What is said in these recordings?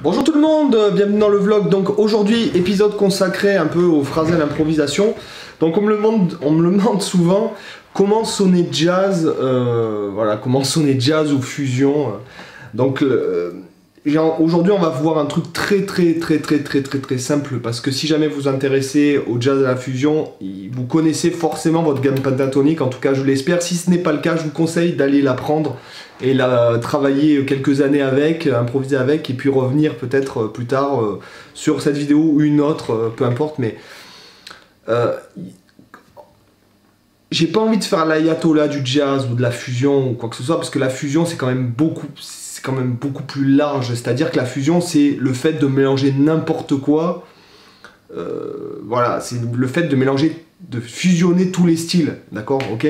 Bonjour tout le monde, bienvenue dans le vlog. Donc aujourd'hui, épisode consacré un peu aux phrases et à l'improvisation. Donc on me le demande souvent, comment sonner jazz, voilà, comment sonner jazz ou fusion. Donc aujourd'hui on va voir un truc très simple, parce que si jamais vous vous intéressez au jazz et à la fusion, vous connaissez forcément votre gamme pentatonique, en tout cas je l'espère. Si ce n'est pas le cas, je vous conseille d'aller l'apprendre et la travailler quelques années avec, improviser avec, et puis revenir peut-être plus tard sur cette vidéo ou une autre, peu importe, mais j'ai pas envie de faire l'ayatollah du jazz ou de la fusion ou quoi que ce soit, parce que la fusion c'est quand même beaucoup plus large. C'est-à-dire que la fusion c'est le fait de mélanger n'importe quoi, voilà, c'est le fait de mélanger, de fusionner tous les styles, d'accord, ok.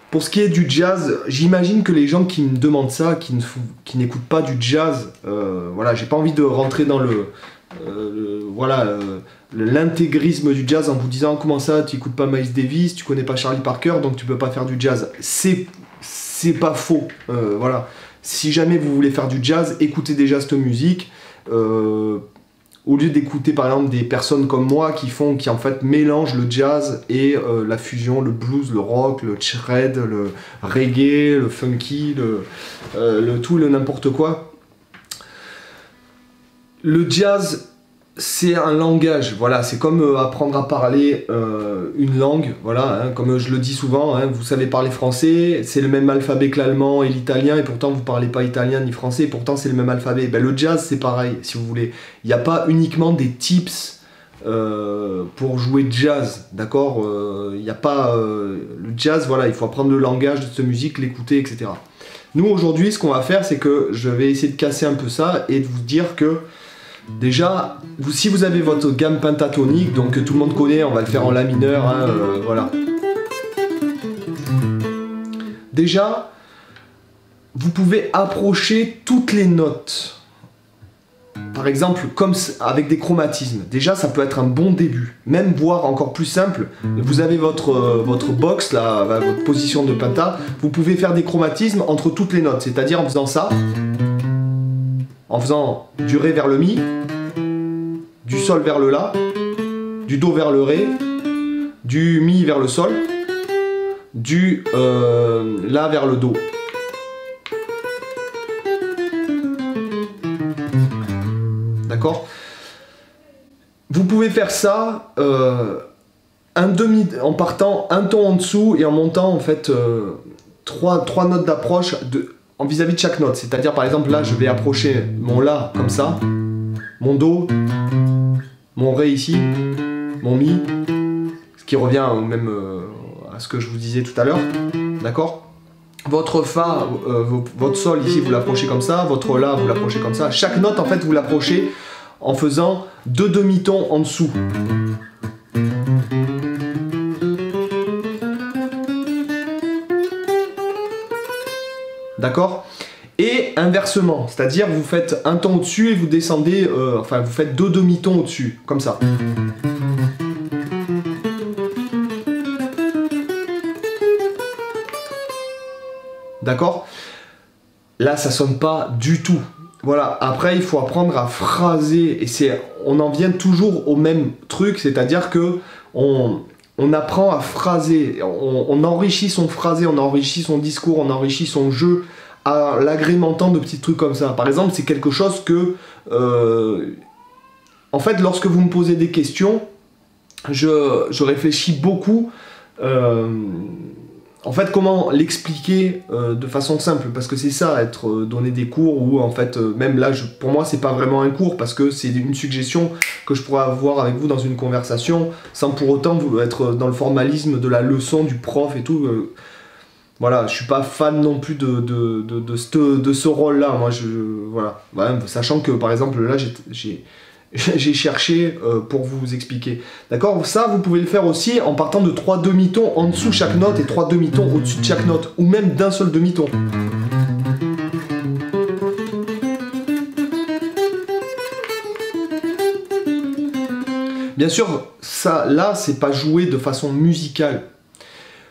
Pour ce qui est du jazz, j'imagine que les gens qui me demandent ça, qui n'écoutent pas du jazz, voilà, j'ai pas envie de rentrer dans l'intégrisme du jazz en vous disant comment ça, tu écoutes pas Miles Davis, tu connais pas Charlie Parker, donc tu peux pas faire du jazz. C'est pas faux, voilà. Si jamais vous voulez faire du jazz, écoutez déjà cette musique. Au lieu d'écouter par exemple des personnes comme moi qui en fait mélangent le jazz et la fusion, le blues, le rock, le shred, le reggae, le funky, le tout, le n'importe quoi. Le jazz, c'est un langage, voilà, c'est comme apprendre à parler une langue, voilà, hein, comme je le dis souvent, hein, vous savez parler français, c'est le même alphabet que l'allemand et l'italien, et pourtant vous parlez pas italien ni français, et pourtant c'est le même alphabet. Ben, le jazz c'est pareil, si vous voulez, il n'y a pas uniquement des tips pour jouer jazz, d'accord, il n'y a pas, le jazz, voilà, il faut apprendre le langage de cette musique, l'écouter, etc. Nous aujourd'hui, ce qu'on va faire, c'est que je vais essayer de casser un peu ça, et de vous dire que déjà, si vous avez votre gamme pentatonique, donc que tout le monde connaît, on va le faire en la mineur, hein, voilà. Déjà, vous pouvez approcher toutes les notes. Par exemple, comme avec des chromatismes. Déjà, ça peut être un bon début. Même voire encore plus simple, vous avez votre box, là, votre position de penta, vous pouvez faire des chromatismes entre toutes les notes, c'est-à-dire en faisant ça, en faisant du ré vers le mi, du sol vers le la, du do vers le ré, du mi vers le sol, du la vers le do. D'accord? Vous pouvez faire ça en partant un ton en dessous et en montant en fait trois notes d'approche vis-à-vis de chaque note. C'est-à-dire par exemple là je vais approcher mon la comme ça, mon do, mon ré ici, mon mi, ce qui revient au même à ce que je vous disais tout à l'heure, d'accord? Votre fa, votre sol ici vous l'approchez comme ça, votre la vous l'approchez comme ça. Chaque note en fait vous l'approchez en faisant deux demi-tons en dessous. D'accord? Et inversement, c'est-à-dire vous faites un ton au-dessus et vous descendez, enfin vous faites deux demi-tons au-dessus, comme ça. D'accord? Là ça sonne pas du tout. Voilà, après il faut apprendre à phraser, et on en vient toujours au même truc, c'est-à-dire que on apprend à phraser, on enrichit son phrasé, on enrichit son discours, on enrichit son jeu, à l'agrémentant de petits trucs comme ça. Par exemple, c'est quelque chose que... en fait, lorsque vous me posez des questions, je réfléchis beaucoup... en fait, comment l'expliquer de façon simple, parce que c'est ça, donner des cours, où en fait, même là, pour moi, c'est pas vraiment un cours, parce que c'est une suggestion que je pourrais avoir avec vous dans une conversation, sans pour autant être dans le formalisme de la leçon du prof et tout. Voilà, je suis pas fan non plus de ce rôle-là, moi, voilà. Ouais, sachant que, par exemple, là, j'ai cherché pour vous expliquer. D'accord? Ça, vous pouvez le faire aussi en partant de 3 demi-tons en dessous de chaque note et 3 demi-tons au-dessus de chaque note, ou même d'un seul demi-ton. Bien sûr, ça, là, c'est pas joué de façon musicale.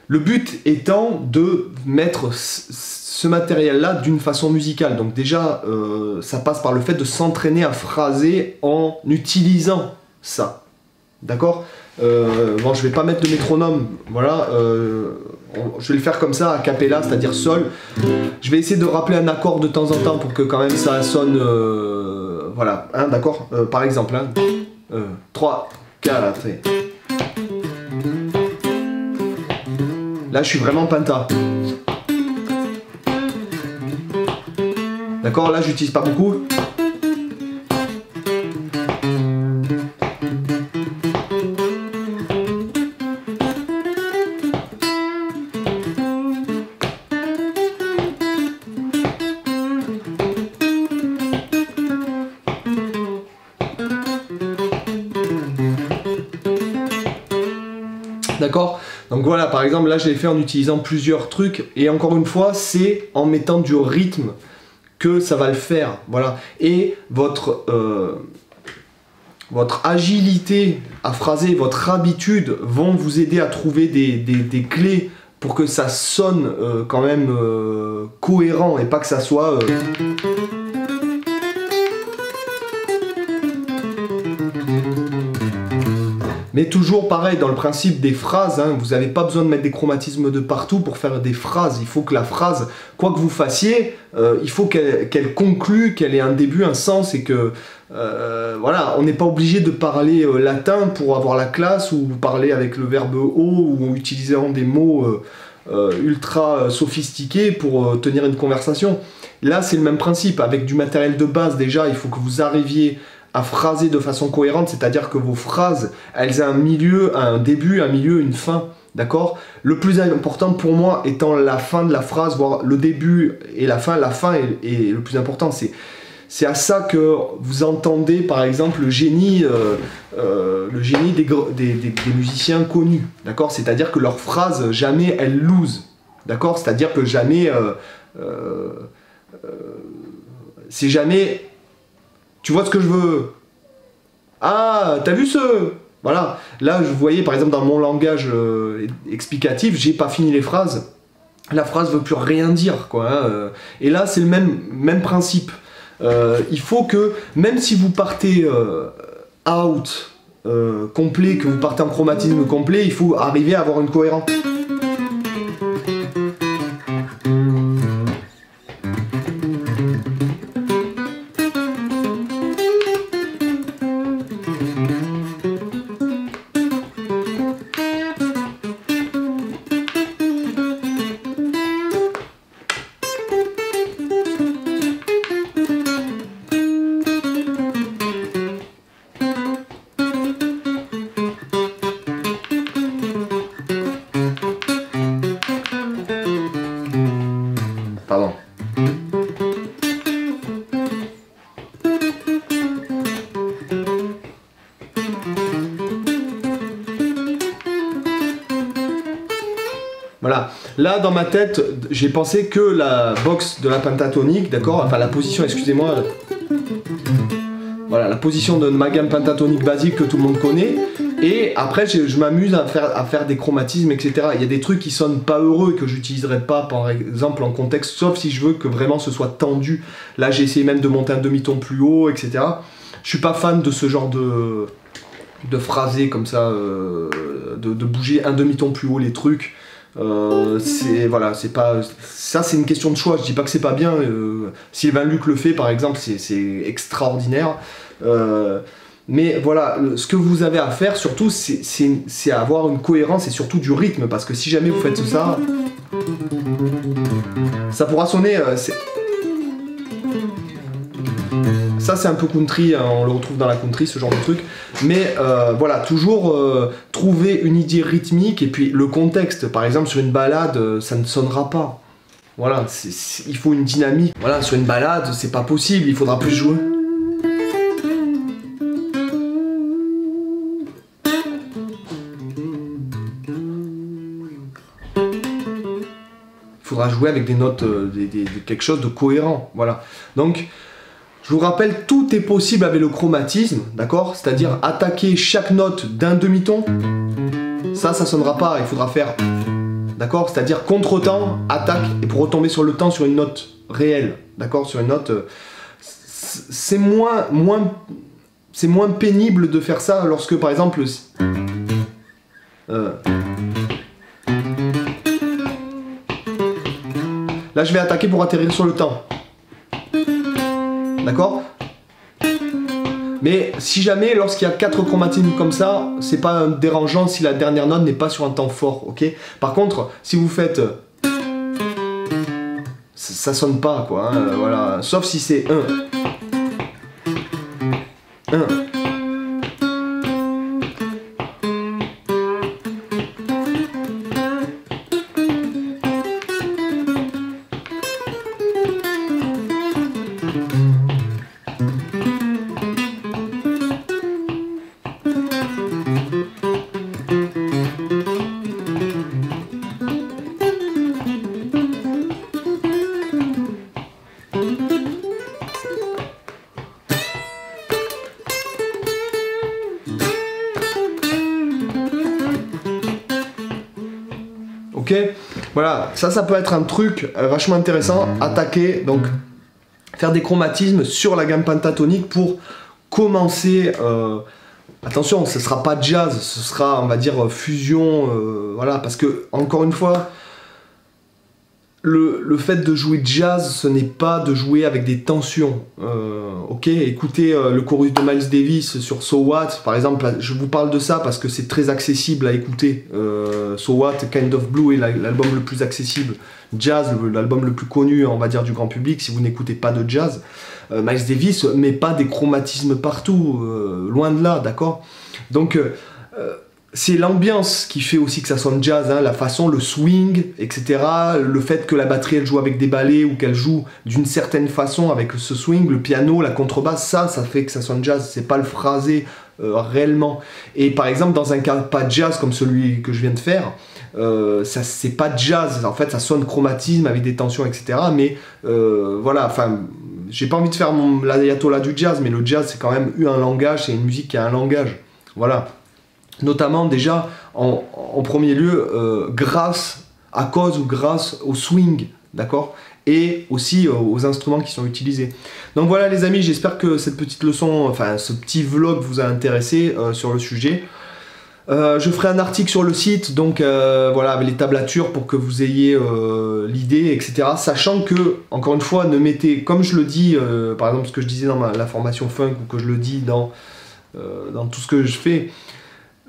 Le but étant de mettre ce matériel-là d'une façon musicale. Donc déjà, ça passe par le fait de s'entraîner à phraser en utilisant ça. D'accord? Bon, je vais pas mettre de métronome, voilà, je vais le faire comme ça, a cappella, c'est-à-dire sol. Je vais essayer de rappeler un accord de temps en temps pour que quand même ça sonne, voilà, hein, d'accord? Par exemple, hein, 3, 4, et... Là, je suis vraiment penta. D'accord, là, j'utilise pas beaucoup. D'accord? Donc voilà, par exemple, là, je l'ai fait en utilisant plusieurs trucs. Et encore une fois, c'est en mettant du rythme que ça va le faire. Voilà. Et votre agilité à phraser, votre habitude vont vous aider à trouver des clés pour que ça sonne quand même cohérent et pas que ça soit... Mais toujours pareil, dans le principe des phrases, hein, vous n'avez pas besoin de mettre des chromatismes de partout pour faire des phrases. Il faut que la phrase, quoi que vous fassiez, il faut qu'elle conclue, qu'elle ait un début, un sens, et que, voilà, on n'est pas obligé de parler latin pour avoir la classe, ou parler avec le verbe haut, ou utiliser des mots ultra sophistiqués pour tenir une conversation. Là, c'est le même principe. Avec du matériel de base, déjà, il faut que vous arriviez à phraser de façon cohérente, c'est-à-dire que vos phrases, elles ont un milieu, un début, un milieu, une fin, d'accord? Le plus important pour moi étant la fin de la phrase, voire le début et la fin est le plus important. C'est à ça que vous entendez, par exemple, le génie des musiciens connus, d'accord? C'est-à-dire que leurs phrases, jamais elles lose, d'accord? C'est-à-dire que jamais... c'est jamais... Tu vois ce que je veux? Ah, t'as vu ce... Voilà. Là, vous voyez, par exemple, dans mon langage explicatif, j'ai pas fini les phrases. La phrase veut plus rien dire, quoi. Hein. Et là, c'est le même principe. Il faut que, même si vous partez out complet, que vous partez en chromatisme complet, il faut arriver à avoir une cohérence. Pardon. Voilà, là dans ma tête, j'ai pensé que la boxe de la pentatonique, d'accord, enfin la position, excusez-moi, voilà, la position de ma gamme pentatonique basique que tout le monde connaît, et après je m'amuse à faire des chromatismes, etc. Il y a des trucs qui sonnent pas heureux que j'utiliserai pas par exemple en contexte, sauf si je veux que vraiment ce soit tendu. Là j'ai essayé même de monter un demi-ton plus haut, etc. Je suis pas fan de ce genre de phrasé comme ça, de bouger un demi-ton plus haut les trucs. Voilà, c'est pas, ça c'est une question de choix, je dis pas que c'est pas bien. Sylvain Luc le fait par exemple, c'est extraordinaire, mais voilà, ce que vous avez à faire surtout c'est avoir une cohérence et surtout du rythme, parce que si jamais vous faites ça pourra sonner ça c'est un peu country, hein, on le retrouve dans la country, ce genre de truc. Mais voilà, toujours trouver une idée rythmique et puis le contexte. Par exemple, sur une balade, ça ne sonnera pas. Voilà, il faut une dynamique. Voilà, sur une balade, c'est pas possible, il faudra plus jouer. Il faudra jouer avec des notes, quelque chose de cohérent. Voilà. Donc, je vous rappelle, tout est possible avec le chromatisme, d'accord? C'est-à-dire attaquer chaque note d'un demi-ton. Ça sonnera pas, il faudra faire d'accord? C'est-à-dire contre-temps, attaque, et pour retomber sur le temps sur une note réelle, d'accord? Sur une note... c'est moins pénible de faire ça lorsque, par exemple... là, je vais attaquer pour atterrir sur le temps. D'accord? Mais si jamais, lorsqu'il y a 4 chromatismes comme ça, c'est pas dérangeant si la dernière note n'est pas sur un temps fort, ok? Par contre, si vous faites... ça sonne pas, quoi, hein, voilà. Sauf si c'est 1. 1. Ok, voilà, ça peut être un truc vachement intéressant, attaquer, donc faire des chromatismes sur la gamme pentatonique pour commencer, attention, ce sera pas jazz, ce sera, on va dire, fusion, voilà, parce que, encore une fois, le fait de jouer jazz, ce n'est pas de jouer avec des tensions, ok, écoutez le chorus de Miles Davis sur So What, par exemple, je vous parle de ça parce que c'est très accessible à écouter, So What, Kind of Blue est l'album le plus accessible, jazz, l'album le plus connu, on va dire, du grand public, si vous n'écoutez pas de jazz, Miles Davis met pas des chromatismes partout, loin de là, d'accord? Donc, c'est l'ambiance qui fait aussi que ça sonne jazz, hein, la façon, le swing, etc. Le fait que la batterie elle joue avec des ballets ou qu'elle joue d'une certaine façon avec ce swing, le piano, la contrebasse, ça fait que ça sonne jazz, c'est pas le phrasé réellement. Et par exemple, dans un cas pas jazz comme celui que je viens de faire, ça c'est pas jazz, en fait ça sonne chromatisme avec des tensions, etc. Mais voilà, enfin, j'ai pas envie de faire l'ayatollah du jazz, mais le jazz c'est quand même un langage, c'est une musique qui a un langage, voilà. Notamment déjà en premier lieu grâce au swing, d'accord, et aussi aux instruments qui sont utilisés. Donc voilà les amis, j'espère que cette petite leçon, enfin ce petit vlog vous a intéressé sur le sujet. Je ferai un article sur le site, donc voilà, avec les tablatures pour que vous ayez l'idée, etc. Sachant que, encore une fois, ne mettez, comme je le dis, par exemple ce que je disais dans la formation funk, ou que je le dis dans tout ce que je fais,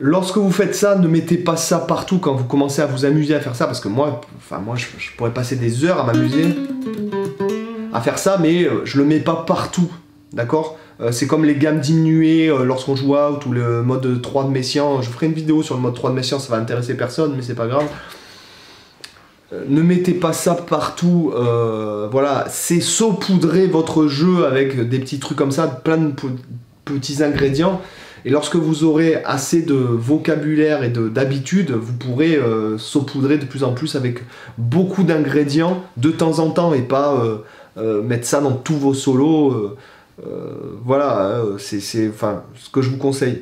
lorsque vous faites ça, ne mettez pas ça partout quand vous commencez à vous amuser à faire ça, parce que moi je pourrais passer des heures à m'amuser à faire ça, mais je le mets pas partout, d'accord? C'est comme les gammes diminuées lorsqu'on joue out, ou le mode 3 de Messiaen. Je ferai une vidéo sur le mode 3 de Messiaen, ça va intéresser personne, mais c'est pas grave. Ne mettez pas ça partout, voilà, c'est saupoudrer votre jeu avec des petits trucs comme ça, plein de petits ingrédients. Et lorsque vous aurez assez de vocabulaire et d'habitude, vous pourrez saupoudrer de plus en plus avec beaucoup d'ingrédients de temps en temps, et pas mettre ça dans tous vos solos. Voilà, c'est enfin, ce que je vous conseille.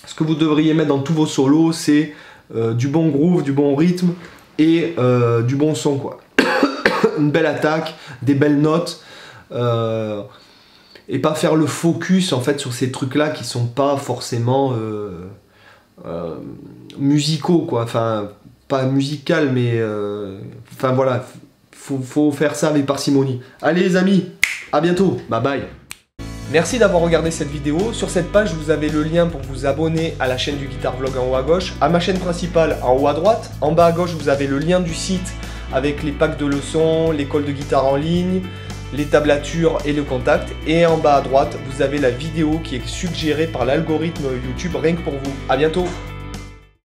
Ce que vous devriez mettre dans tous vos solos, c'est du bon groove, du bon rythme et du bon son, quoi. Une belle attaque, des belles notes. Et pas faire le focus en fait sur ces trucs là qui sont pas forcément musicaux, quoi, enfin pas musical, mais enfin voilà, faut faire ça avec parcimonie. Allez les amis, à bientôt, bye bye. Merci d'avoir regardé cette vidéo. Sur cette page vous avez le lien pour vous abonner à la chaîne du Guitar Vlog en haut à gauche, à ma chaîne principale en haut à droite. En bas à gauche vous avez le lien du site avec les packs de leçons, l'école de guitare en ligne, les tablatures et le contact, et en bas à droite vous avez la vidéo qui est suggérée par l'algorithme YouTube rien que pour vous. À bientôt.